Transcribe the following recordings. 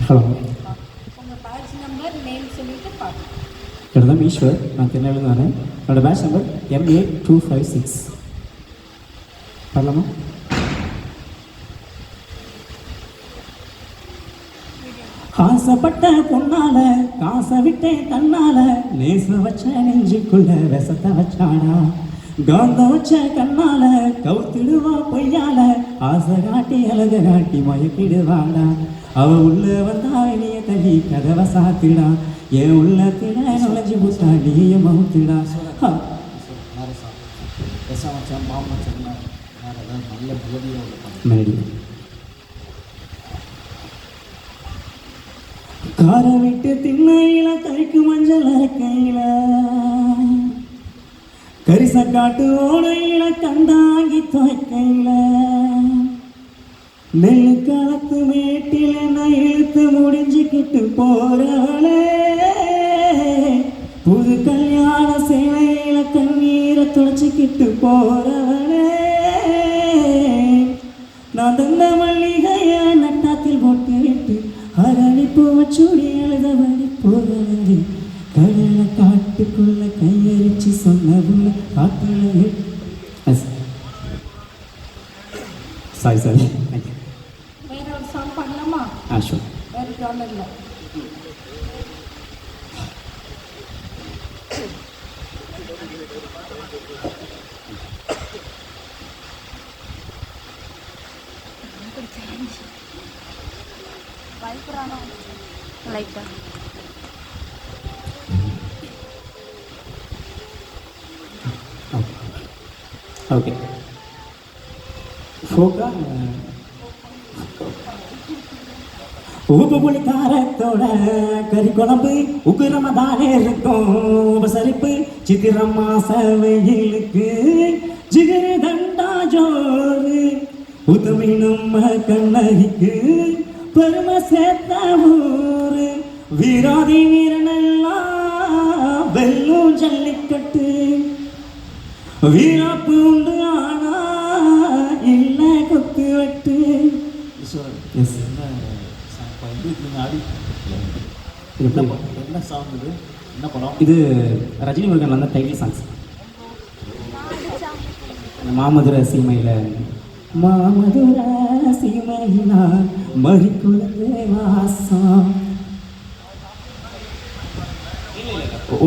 Hello, உங்கள் batch number name சொல்லிட்டு பார்த்து. என்னோட தான் ஈஸ்வர், நான் திருநெல்வேலி வரேன். என்னோட பேட்ச் நம்பர் MA256. வரலாமா? ஆசைப்பட்ட பொண்ணால காசை விட்டேன் தன்னால, நேச வச்ச நெஞ்சுக்குள்ள விஷத்தை வச்சானா, காந்த வச்ச கண்ணால கவுத்திடுவா பொய்யால, ஆசை காட்டி அழக காட்டி மயக்கிடுவாடா, அவ உள்ள வந்தா வெளிய தள்ளி கதவை சாத்திடா, என் உள்ளத்திட நுழைஞ்சு புத்தா நீய மவுத்திடா. காரை விட்டு திண்ணையில கறிக்கு மஞ்சள் அரைக்கையில, கரிச காட்டு ஓடையில கண்டாங்கி துவைக்கையில, நெல்லு காலத்து மேட்டில் என்ன இழுத்து முடிஞ்சுக்கிட்டு போறவளே, புது கல்யாண சேலையில கண்ணீரை துடைச்சிக்கிட்டு போறவளே, நான் தந்த மல்லிகைய நட்டாத்தில் போட்டு விட்டு அரளிப்பு வச்சுடி எழுதவழி போறவளே, கடலை காட்டுக்குள்ள கையரிச்சு சொன்னதுள்ள காட்டுல. சாரி சாரி, வேற ஒரு சாங் பண்ணலாமா? ஷூர். வேறு ஜானர்ல பயப்படானா லைட்டா. ஓகே, ஃபோக்கா உப்பு புளி காரத்தோட கறி குழம்பு உக்கிரமா தானே இருக்கும், உபசரிப்பு சித்திர மாச வெயிலுக்கு ஜிகிரு தண்டா ஜோறு, உத்தமி நம்ம கண்ணகிக்கு பெருமை சேர்த்த ஊரு, வீராதி வீரனெல்லாம் வெல்லும் ஜல்லிக்கட்டு, வீராப்பு உண்டு ஆனா இல்ல கொத்து வெட்டு. என்ன சாங் இது? என்ன படம் இது? ரஜினி முருகன் வந்த டைட்டில் சாங்ஸ். மாமதுர சீமையில் மாமதுர சீமையினா மறிக்குழந்தை வாசம்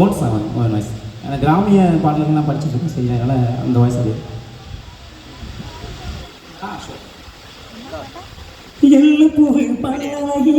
ஓன் சாங், ஓன் வாய்ஸ். எனக்கு கிராமிய பாடல்கள்லாம் படிச்சுட்டு இருக்கேன், சரி, அதனால் அந்த வாய்ஸ் அது. எள்ளு புகழ் பழகி